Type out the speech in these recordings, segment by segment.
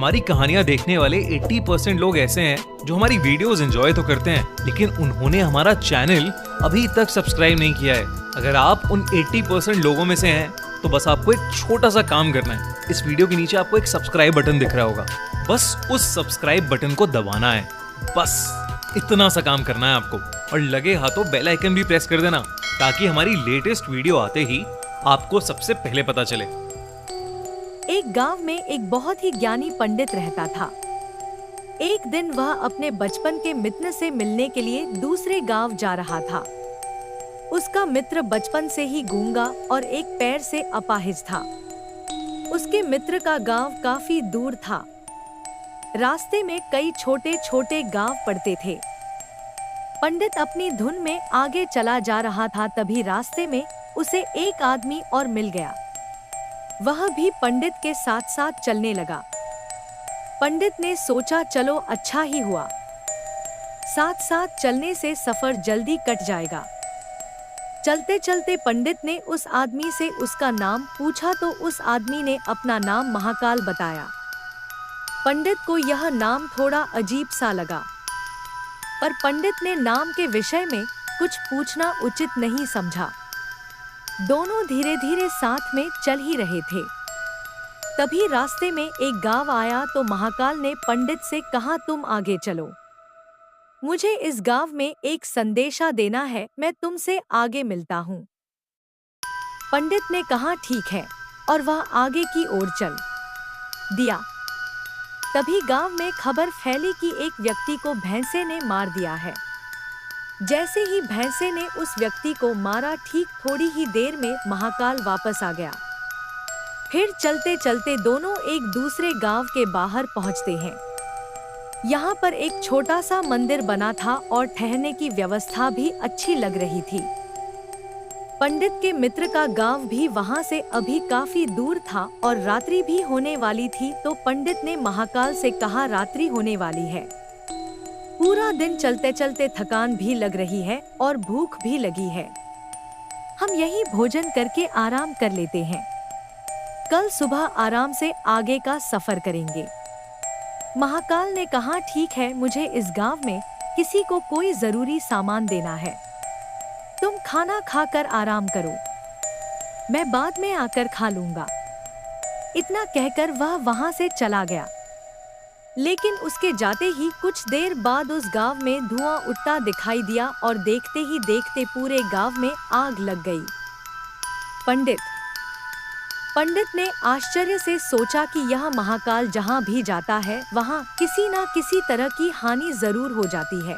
हमारी कहानियां देखने वाले 80% लोग ऐसे हैं जो हमारी वीडियोस एंजॉय तो करते हैं, लेकिन उन्होंने हमारा चैनल अभी तक सब्सक्राइब नहीं किया है। अगर आप उन 80% लोगों में से हैं तो बस आपको एक छोटा सा काम करना है। इस वीडियो के नीचे आपको एक सब्सक्राइब बटन दिख रहा होगा, बस उस सब्सक्राइब बटन को दबाना है। बस इतना सा काम करना है आपको, और लगे हाथों बेल आइकन भी प्रेस कर देना ताकि हमारी लेटेस्ट वीडियो आते ही आपको सबसे पहले पता चले। एक गांव में एक बहुत ही ज्ञानी पंडित रहता था। एक दिन वह अपने बचपन के मित्र से मिलने के लिए दूसरे गांव जा रहा था। उसका मित्र बचपन से ही गूंगा और एक पैर से अपाहिज था। उसके मित्र का गांव काफी दूर था। रास्ते में कई छोटे छोटे गांव पड़ते थे। पंडित अपनी धुन में आगे चला जा रहा था, तभी रास्ते में उसे एक आदमी और मिल गया। वह भी पंडित के साथ साथ चलने लगा। पंडित ने सोचा चलो अच्छा ही हुआ, साथ साथ चलने से सफर जल्दी कट जाएगा। चलते चलते पंडित ने उस आदमी से उसका नाम पूछा तो उस आदमी ने अपना नाम महाकाल बताया। पंडित को यह नाम थोड़ा अजीब सा लगा, पर पंडित ने नाम के विषय में कुछ पूछना उचित नहीं समझा। दोनों धीरे धीरे साथ में चल ही रहे थे। तभी रास्ते में एक गांव आया तो महाकाल ने पंडित से कहा, तुम आगे चलो, मुझे इस गांव में एक संदेशा देना है, मैं तुमसे आगे मिलता हूँ। पंडित ने कहा ठीक है, और वह आगे की ओर चल दिया। तभी गांव में खबर फैली कि एक व्यक्ति को भैंसे ने मार दिया है। जैसे ही भैंसे ने उस व्यक्ति को मारा, ठीक थोड़ी ही देर में महाकाल वापस आ गया। फिर चलते चलते दोनों एक दूसरे गांव के बाहर पहुंचते हैं। यहाँ पर एक छोटा सा मंदिर बना था और ठहरने की व्यवस्था भी अच्छी लग रही थी। पंडित के मित्र का गांव भी वहां से अभी काफी दूर था और रात्रि भी होने वाली थी, तो पंडित ने महाकाल से कहा रात्रि होने वाली है, पूरा दिन चलते चलते थकान भी लग रही है और भूख भी लगी है, हम यहीं भोजन करके आराम कर लेते हैं, कल सुबह आराम से आगे का सफर करेंगे। महाकाल ने कहा ठीक है, मुझे इस गांव में किसी को कोई जरूरी सामान देना है, तुम खाना खाकर आराम करो, मैं बाद में आकर खा लूंगा। इतना कहकर वह वहां से चला गया। लेकिन उसके जाते ही कुछ देर बाद उस गांव में धुआं उठता दिखाई दिया और देखते ही देखते पूरे गांव में आग लग गई। पंडित ने आश्चर्य से सोचा कि यह महाकाल जहां भी जाता है वहां किसी न किसी तरह की हानि जरूर हो जाती है,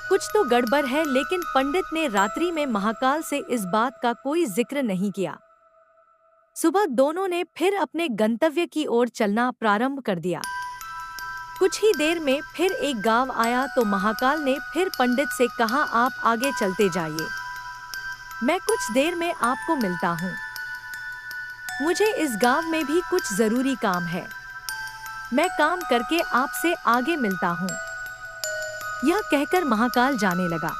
कुछ तो गड़बड़ है। लेकिन पंडित ने रात्रि में महाकाल से इस बात का कोई जिक्र नहीं किया। सुबह दोनों ने फिर अपने गंतव्य की ओर चलना प्रारंभ कर दिया। कुछ ही देर में फिर एक गांव आया तो महाकाल ने फिर पंडित से कहा, आप आगे चलते जाइए, मैं कुछ देर में आपको मिलता हूँ, मुझे इस गांव में भी कुछ जरूरी काम है, मैं काम करके आपसे आगे मिलता हूँ। यह कहकर महाकाल जाने लगा।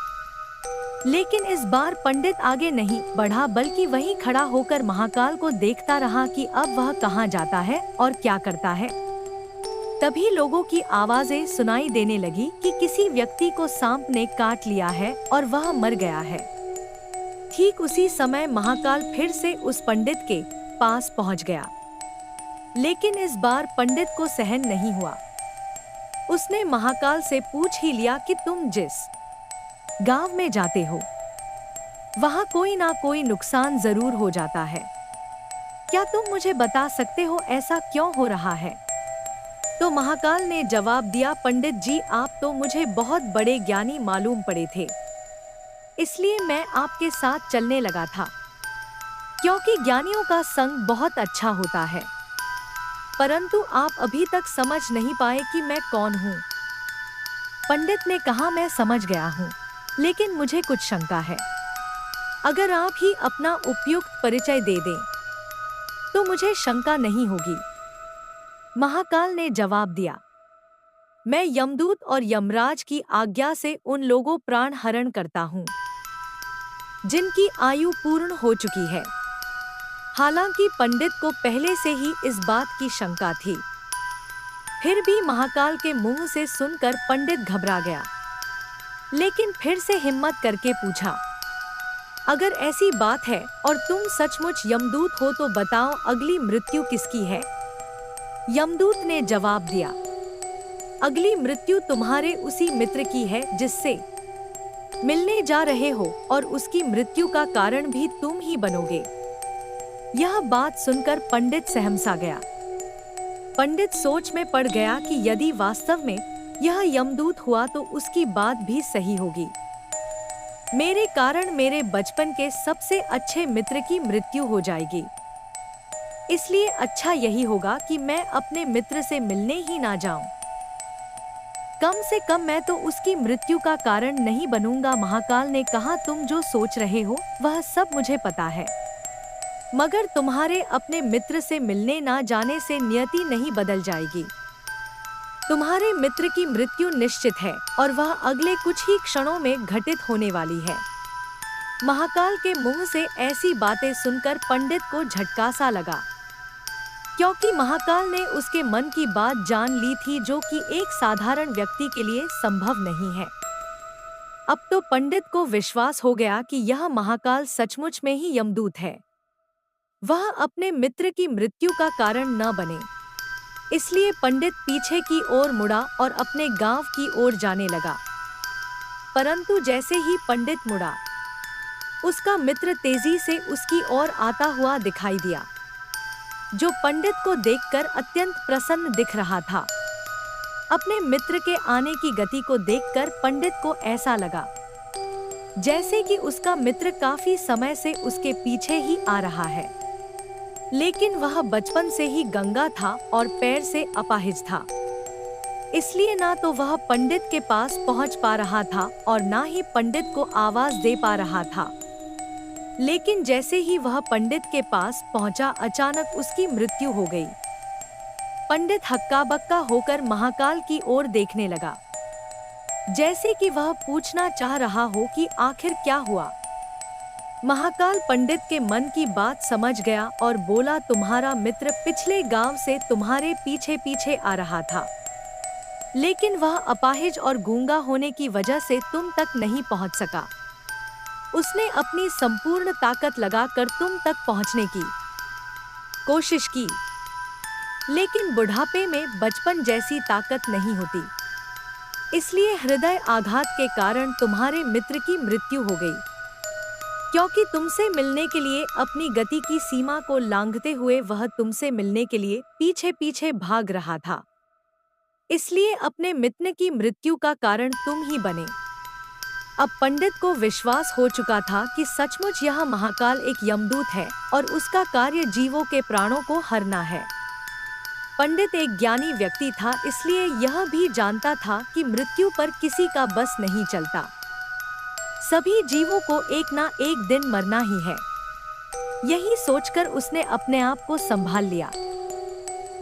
लेकिन इस बार पंडित आगे नहीं बढ़ा, बल्कि वहीं खड़ा होकर महाकाल को देखता रहा कि अब वह कहाँ जाता है और क्या करता है। तभी लोगों की आवाजें सुनाई देने लगी कि किसी व्यक्ति को सांप ने काट लिया है और वह मर गया है। ठीक उसी समय महाकाल फिर से उस पंडित के पास पहुंच गया। लेकिन इस बार पंडित को सहन नहीं हुआ। उसने महाकाल से पूछ ही लिया कि तुम जिस गांव में जाते हो वहां कोई ना कोई नुकसान जरूर हो जाता है, क्या तुम मुझे बता सकते हो ऐसा क्यों हो रहा है? तो महाकाल ने जवाब दिया, पंडित जी आप तो मुझे बहुत बड़े ज्ञानी मालूम पड़े थे, इसलिए मैं आपके साथ चलने लगा था, क्योंकि ज्ञानियों का संग बहुत अच्छा होता है। परंतु आप अभी तक समझ नहीं पाए कि मैं कौन हूँ। पंडित ने कहा, मैं समझ गया हूँ, लेकिन मुझे कुछ शंका है, अगर आप ही अपना उपयुक्त परिचय दे दें तो मुझे शंका नहीं होगी। महाकाल ने जवाब दिया, मैं यमदूत और यमराज की आज्ञा से उन लोगों प्राण हरण करता हूँ जिनकी आयु पूर्ण हो चुकी है। हालांकि पंडित को पहले से ही इस बात की शंका थी। फिर भी महाकाल के मुंह से सुनकर पंडित घबरा गया, लेकिन फिर से हिम्मत करके पूछा, अगर ऐसी बात है और तुम सचमुच यमदूत हो तो बताओ अगली मृत्यु किसकी है? यमदूत ने जवाब दिया, अगली मृत्यु तुम्हारे उसी मित्र की है जिससे मिलने जा रहे हो, और उसकी मृत्यु का कारण भी तुम ही बनोगे। यह बात सुनकर पंडित सहमसा गया। पंडित सोच में पड़ गया कि यदि वास्तव में यह यमदूत हुआ तो उसकी बात भी सही होगी। मेरे कारण मेरे बचपन के सबसे अच्छे मित्र की मृत्यु हो जाएगी, इसलिए अच्छा यही होगा कि मैं अपने मित्र से मिलने ही ना जाऊं। कम से कम मैं तो उसकी मृत्यु का कारण नहीं बनूंगा। महाकाल ने कहा, तुम जो सोच रहे हो वह सब मुझे पता है, मगर तुम्हारे अपने मित्र से मिलने ना जाने से नियति नहीं बदल जाएगी। तुम्हारे मित्र की मृत्यु निश्चित है और वह अगले कुछ ही क्षणों में घटित होने वाली है। महाकाल के मुंह से ऐसी बातें सुनकर पंडित को झटका सा लगा, क्योंकि महाकाल ने उसके मन की बात जान ली थी, जो कि एक साधारण व्यक्ति के लिए संभव नहीं है। अब तो पंडित को विश्वास हो गया कि यह महाकाल सचमुच में ही यमदूत है, वह अपने मित्र की मृत्यु का कारण न बने। इसलिए पंडित पीछे की ओर मुड़ा और अपने गांव की ओर जाने लगा। परंतु जैसे ही पंडित मुड़ा, उसका मित्र तेजी से उसकी ओर आता हुआ दिखाई दिया, जो पंडित को देखकर अत्यंत प्रसन्न दिख रहा था। अपने मित्र के आने की गति को देखकर पंडित को ऐसा लगा जैसे कि उसका मित्र काफी समय से उसके पीछे ही आ रहा है, लेकिन वह बचपन से ही गंगा था और पैर से अपाहिज था। इसलिए ना तो वह पंडित के पास पहुंच पा रहा था और ना ही पंडित को आवाज दे पा रहा था। लेकिन जैसे ही वह पंडित के पास पहुंचा, अचानक उसकी मृत्यु हो गई। पंडित हक्का बक्का होकर महाकाल की ओर देखने लगा, जैसे कि वह पूछना चाह रहा हो कि आखिर क्या हुआ। महाकाल पंडित के मन की बात समझ गया और बोला, तुम्हारा मित्र पिछले गांव से तुम्हारे पीछे पीछे आ रहा था, लेकिन वह अपाहिज और गूंगा होने की वजह से तुम तक नहीं पहुंच सका। उसने अपनी संपूर्ण ताकत लगाकर तुम तक पहुंचने की कोशिश की, लेकिन बुढ़ापे में बचपन जैसी ताकत नहीं होती। इसलिए हृदय आघात के कारण तुम्हारे मित्र की मृत्यु हो गई, क्योंकि तुमसे मिलने के लिए अपनी गति की सीमा को लांघते हुए वह तुमसे मिलने के लिए पीछे पीछे भाग रहा था। इसलिए अपने मित्र की मृत्यु का कारण तुम ही बने। अब पंडित को विश्वास हो चुका था कि सचमुच यह महाकाल एक यमदूत है और उसका कार्य जीवों के प्राणों को हरना है। पंडित एक ज्ञानी व्यक्ति था, इसलिए यह भी जानता था कि मृत्यु पर किसी का बस नहीं चलता। सभी जीवों को एक ना एक दिन मरना ही है। यही सोचकर उसने अपने आप को संभाल लिया।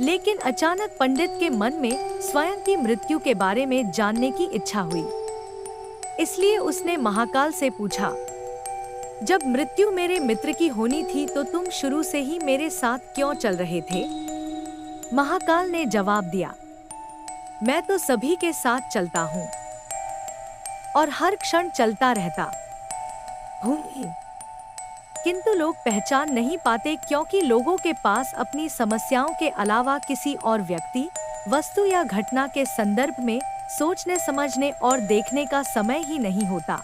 लेकिन अचानक पंडित के मन में स्वयं की मृत्यु के बारे में जानने की इच्छा हुई। इसलिए उसने महाकाल से पूछा, जब मृत्यु मेरे मित्र की होनी थी तो तुम शुरू से ही मेरे साथ क्यों चल रहे थे? महाकाल ने जवाब दिया, मैं तो सभी के साथ चलता हूँ और हर क्षण चलता रहता हूँ, किंतु लोग पहचान नहीं पाते, क्योंकि लोगों के पास अपनी समस्याओं के अलावा किसी और व्यक्ति, वस्तु या घटना के संदर्भ में सोचने समझने और देखने का समय ही नहीं होता।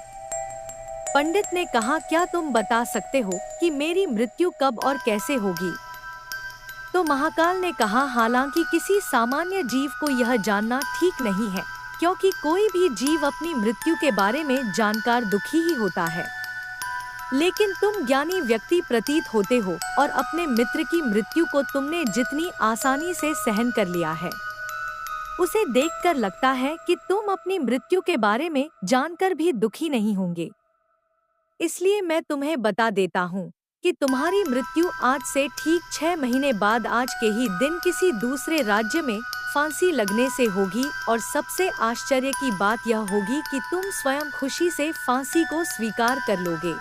पंडित ने कहा, क्या तुम बता सकते हो कि मेरी मृत्यु कब और कैसे होगी? तो महाकाल ने कहा, हालांकि किसी सामान्य जीव को यह जानना ठीक नहीं है, क्योंकि कोई भी जीव अपनी मृत्यु के बारे में जानकर दुखी ही होता है। लेकिन तुम ज्ञानी व्यक्ति प्रतीत होते हो और अपने मित्र की मृत्यु को तुमने जितनी आसानी से सहन कर लिया है, उसे देखकर लगता है कि तुम अपनी मृत्यु के बारे में जानकर भी दुखी नहीं होंगे। इसलिए मैं तुम्हें बता देता हूँ कि तुम्हारी मृत्यु आज से ठीक 6 महीने बाद आज के ही दिन किसी दूसरे राज्य में फांसी लगने से होगी, और सबसे आश्चर्य की बात यह होगी कि तुम स्वयं खुशी से फांसी को स्वीकार कर लोगे।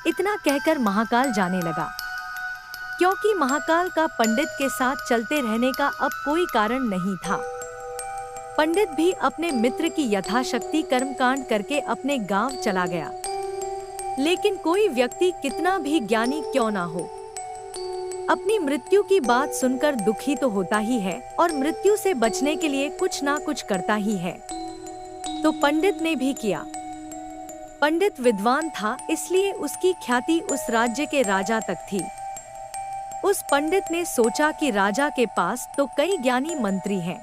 इतना कहकर महाकाल जाने लगा, क्योंकि महाकाल का पंडित के साथ चलते रहने का अब कोई कारण नहीं था। पंडित भी अपने मित्र की यथाशक्ति कर्मकांड करके अपने गांव चला गया। लेकिन कोई व्यक्ति कितना भी ज्ञानी क्यों ना हो, अपनी मृत्यु की बात सुनकर दुखी तो होता ही है और मृत्यु से बचने के लिए कुछ ना कुछ करता ही है। तो पंडित ने भी किया। पंडित विद्वान था, इसलिए उसकी ख्याति उस राज्य के राजा तक थी। उस पंडित ने सोचा कि राजा के पास तो कई ज्ञानी मंत्री हैं,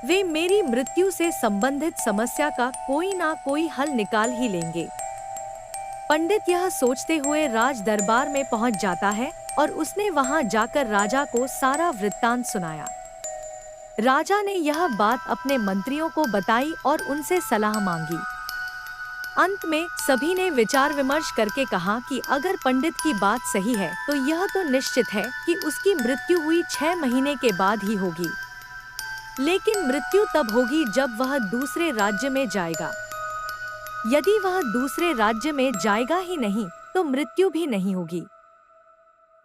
वे मेरी मृत्यु से संबंधित समस्या का कोई ना कोई हल निकाल ही लेंगे। पंडित यह सोचते हुए राज दरबार में पहुंच जाता है और उसने वहां जाकर राजा को सारा वृत्तांत सुनाया। राजा ने यह बात अपने मंत्रियों को बताई और उनसे सलाह मांगी। अंत में सभी ने विचार विमर्श करके कहा कि अगर पंडित की बात सही है तो यह तो निश्चित है कि उसकी मृत्यु हुई 6 महीने के बाद ही होगी। लेकिन मृत्यु तब होगी जब वह दूसरे राज्य में जाएगा। यदि वह दूसरे राज्य में जाएगा ही नहीं तो मृत्यु भी नहीं होगी।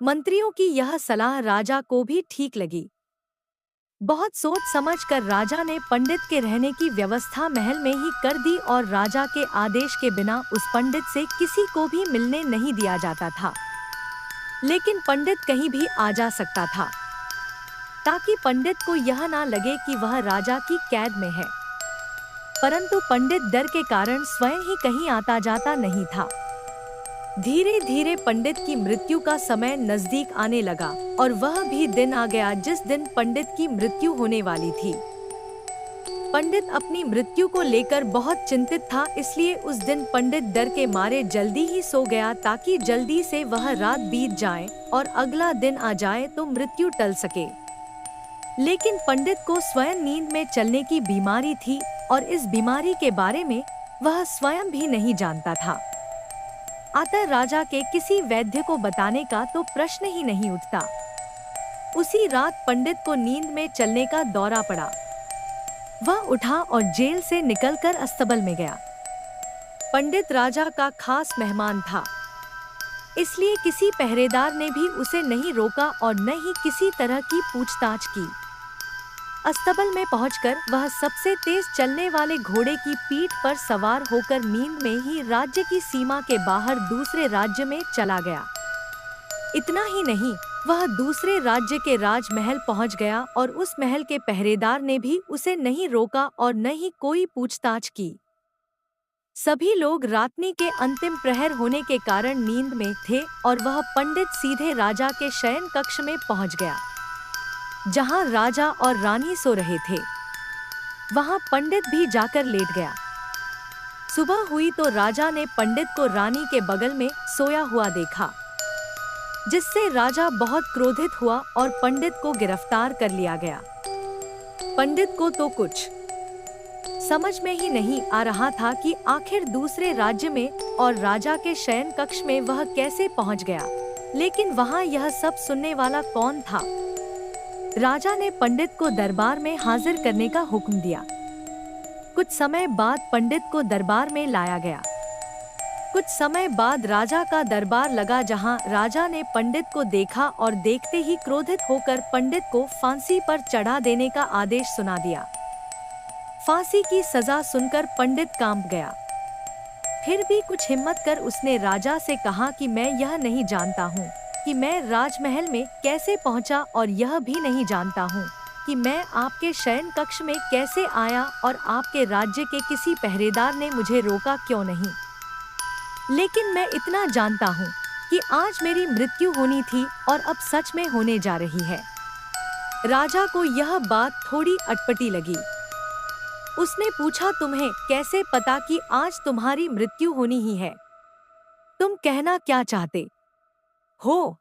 मंत्रियों की यह सलाह राजा को भी ठीक लगी। बहुत सोच समझकर राजा ने पंडित के रहने की व्यवस्था महल में ही कर दी और राजा के आदेश के बिना उस पंडित से किसी को भी मिलने नहीं दिया जाता था। लेकिन पंडित कहीं भी आ जा सकता था, ताकि पंडित को यह ना लगे कि वह राजा की कैद में है। परंतु पंडित डर के कारण स्वयं ही कहीं आता जाता नहीं था। धीरे धीरे पंडित की मृत्यु का समय नजदीक आने लगा और वह भी दिन आ गया जिस दिन पंडित की मृत्यु होने वाली थी। पंडित अपनी मृत्यु को लेकर बहुत चिंतित था, इसलिए उस दिन पंडित डर के मारे जल्दी ही सो गया ताकि जल्दी से वह रात बीत जाए और अगला दिन आ जाए तो मृत्यु टल सके। लेकिन पंडित को स्वयं नींद में चलने की बीमारी थी और इस बीमारी के बारे में वह स्वयं भी नहीं जानता था। अतः राजा के किसी वैद्य को बताने का तो प्रश्न ही नहीं उठता। उसी रात पंडित को नींद में चलने का दौरा पड़ा। वह उठा और जेल से निकलकर अस्तबल में गया। पंडित राजा का खास मेहमान था, इसलिए किसी पहरेदार ने भी उसे नहीं रोका और न ही किसी तरह की पूछताछ की। अस्तबल में पहुंचकर वह सबसे तेज चलने वाले घोड़े की पीठ पर सवार होकर नींद में ही राज्य की सीमा के बाहर दूसरे राज्य में चला गया। इतना ही नहीं, वह दूसरे राज्य के राजमहल पहुंच गया और उस महल के पहरेदार ने भी उसे नहीं रोका और न ही कोई पूछताछ की। सभी लोग रात्रि के अंतिम प्रहर होने के कारण नींद में थे और वह पंडित सीधे राजा के शयन कक्ष में पहुंच गया, जहां राजा और रानी सो रहे थे। वहां पंडित भी जाकर लेट गया। सुबह हुई तो राजा ने पंडित को रानी के बगल में सोया हुआ देखा, जिससे राजा बहुत क्रोधित हुआ और पंडित को गिरफ्तार कर लिया गया। पंडित को तो कुछ समझ में ही नहीं आ रहा था कि आखिर दूसरे राज्य में और राजा के शयन कक्ष में वह कैसे पहुंच गया। लेकिन वहां यह सब सुनने वाला कौन था? राजा ने पंडित को दरबार में हाजिर करने का हुक्म दिया। कुछ समय बाद पंडित को दरबार में लाया गया। कुछ समय बाद राजा का दरबार लगा, जहां राजा ने पंडित को देखा और देखते ही क्रोधित होकर पंडित को फांसी पर चढ़ा देने का आदेश सुना दिया। फांसी की सजा सुनकर पंडित कांप गया। फिर भी कुछ हिम्मत कर उसने राजा से कहा कि मैं यह नहीं जानता हूँ कि मैं राजमहल में कैसे पहुँचा और यह भी नहीं जानता हूँ कि मैं आपके शयन कक्ष में कैसे आया और आपके राज्य के किसी पहरेदार ने मुझे रोका क्यों नहीं। लेकिन मैं इतना जानता हूँ कि आज मेरी मृत्यु होनी थी और अब सच में होने जा रही है। राजा को यह बात थोड़ी अटपटी लगी। उसने पूछा, तुम्हें कैसे पता कि आज तुम्हारी मृत्यु होनी ही है? तुम कहना क्या चाहते हो?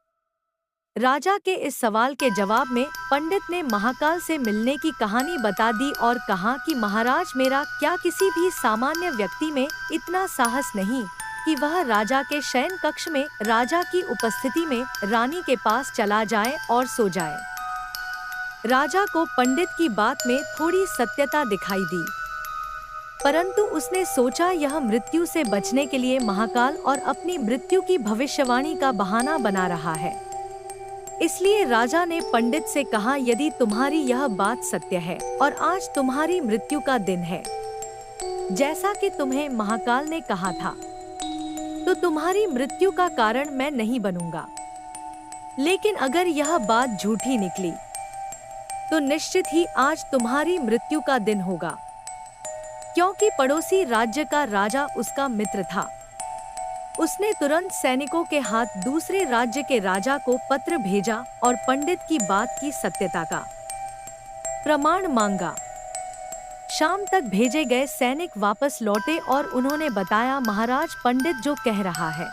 राजा के इस सवाल के जवाब में पंडित ने महाकाल से मिलने की कहानी बता दी और कहा कि महाराज, मेरा क्या किसी भी सामान्य व्यक्ति में इतना साहस नहीं कि वह राजा के शयन कक्ष में राजा की उपस्थिति में रानी के पास चला जाए और सो जाए। राजा को पंडित की बात में थोड़ी सत्यता दिखाई दी, परंतु उसने सोचा यह मृत्यु से बचने के लिए महाकाल और अपनी मृत्यु की भविष्यवाणी का बहाना बना रहा है। इसलिए राजा ने पंडित से कहा, यदि तुम्हारी यह बात सत्य है और आज तुम्हारी मृत्यु का दिन है, जैसा कि तुम्हें महाकाल ने कहा था, तो तुम्हारी मृत्यु का कारण मैं नहीं बनूंगा। लेकिन अगर यह बात झूठी निकली तो निश्चित ही आज तुम्हारी मृत्यु का दिन होगा, क्योंकि पड़ोसी राज्य का राजा उसका मित्र था। उसने तुरंत सैनिकों के हाथ दूसरे राज्य के राजा को पत्र भेजा और पंडित की बात की सत्यता का प्रमाण मांगा। शाम तक भेजे गए सैनिक वापस लौटे और उन्होंने बताया, महाराज, पंडित जो कह रहा है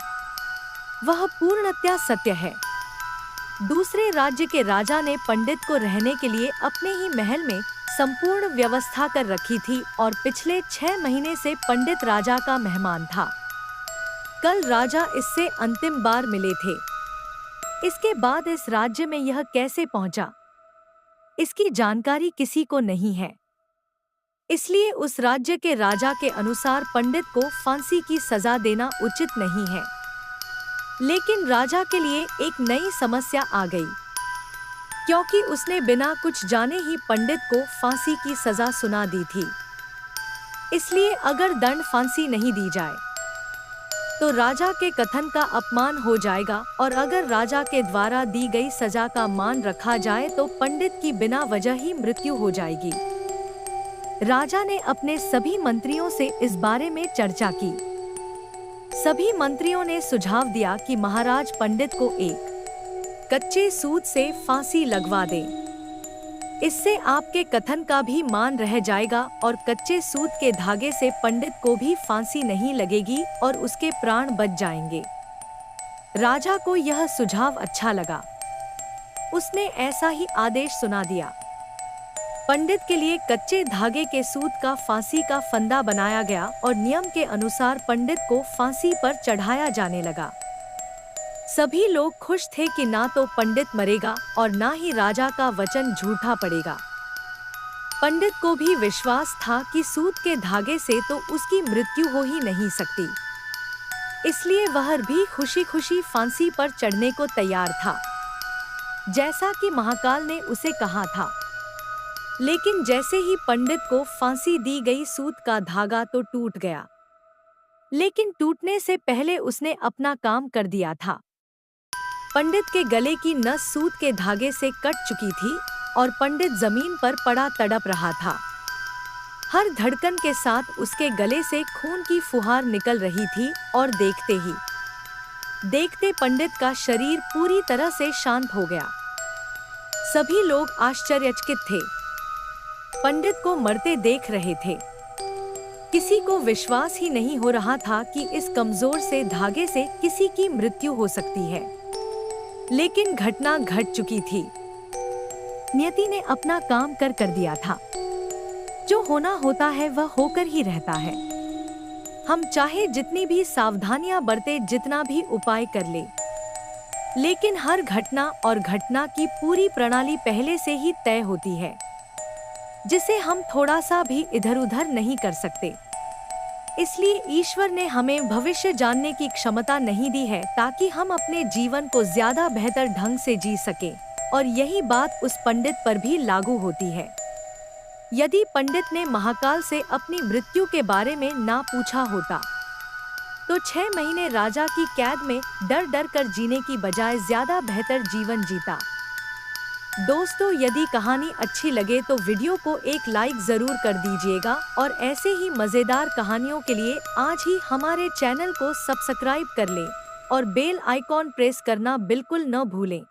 वह पूर्णतया सत्य है। दूसरे राज्य के राजा ने पंडित को रहने के लिए अपने ही महल में संपूर्ण व्यवस्था कर रखी थी और पिछले 6 महीने से पंडित राजा का मेहमान था। कल राजा इससे अंतिम बार मिले थे। इसके बाद इस राज्य में यह कैसे पहुंचा, इसकी जानकारी किसी को नहीं है। इसलिए उस राज्य के राजा के अनुसार पंडित को फांसी की सजा देना उचित नहीं है। लेकिन राजा के लिए एक नई समस्या आ गई, क्योंकि उसने बिना कुछ जाने ही पंडित को फांसी की सजा सुना दी थी। इसलिए अगर दंड फांसी नहीं दी जाए तो राजा के कथन का अपमान हो जाएगा, और अगर राजा के द्वारा दी गई सजा का मान रखा जाए तो पंडित की बिना वजह ही मृत्यु हो जाएगी। राजा ने अपने सभी मंत्रियों से इस बारे में चर्चा की। सभी मंत्रियों ने सुझाव दिया कि महाराज, पंडित को एक कच्चे सूत से फांसी लगवा दें। इससे आपके कथन का भी मान रह जाएगा और कच्चे सूत के धागे से पंडित को भी फांसी नहीं लगेगी और उसके प्राण बच जाएंगे। राजा को यह सुझाव अच्छा लगा। उसने ऐसा ही आदेश सुना दिया। पंडित के लिए कच्चे धागे के सूत का फांसी का फंदा बनाया गया और नियम के अनुसार पंडित को फांसी पर चढ़ाया जाने लगा। सभी लोग खुश थे कि ना तो पंडित मरेगा और ना ही राजा का वचन झूठा पड़ेगा। पंडित को भी विश्वास था कि सूत के धागे से तो उसकी मृत्यु हो ही नहीं सकती, इसलिए वह भी खुशी खुशी फांसी पर चढ़ने को तैयार था, जैसा कि महाकाल ने उसे कहा था। लेकिन जैसे ही पंडित को फांसी दी गई, सूत का धागा तो टूट गया, लेकिन टूटने से पहले उसने अपना काम कर दिया था। पंडित के गले की नस सूत के धागे से कट चुकी थी और पंडित जमीन पर पड़ा तड़प रहा था। हर धड़कन के साथ उसके गले से खून की फुहार निकल रही थी और देखते ही देखते पंडित का शरीर पूरी तरह से शांत हो गया। सभी लोग आश्चर्यचकित थे, पंडित को मरते देख रहे थे। किसी को विश्वास ही नहीं हो रहा था कि इस कमजोर से धागे से किसी की मृत्यु हो सकती है। लेकिन घटना घट चुकी थी। नियति ने अपना काम कर दिया था। जो होना होता है वह होकर ही रहता है। हम चाहे जितनी भी सावधानियां बरते, जितना भी उपाय कर ले, लेकिन हर घटना और घटना की पूरी प्रणाली पहले से ही तय होती है, जिसे हम थोड़ा सा भी इधर उधर नहीं कर सकते। इसलिए ईश्वर ने हमें भविष्य जानने की क्षमता नहीं दी है, ताकि हम अपने जीवन को ज्यादा बेहतर ढंग से जी सकें। और यही बात उस पंडित पर भी लागू होती है। यदि पंडित ने महाकाल से अपनी मृत्यु के बारे में ना पूछा होता, तो 6 महीने राजा की कैद में डर डर कर जीने की बजाय ज्यादा बेहतर जीवन जीता। दोस्तों, यदि कहानी अच्छी लगे तो वीडियो को एक लाइक जरूर कर दीजिएगा और ऐसे ही मजेदार कहानियों के लिए आज ही हमारे चैनल को सब्सक्राइब कर लें और बेल आइकॉन प्रेस करना बिल्कुल न भूलें।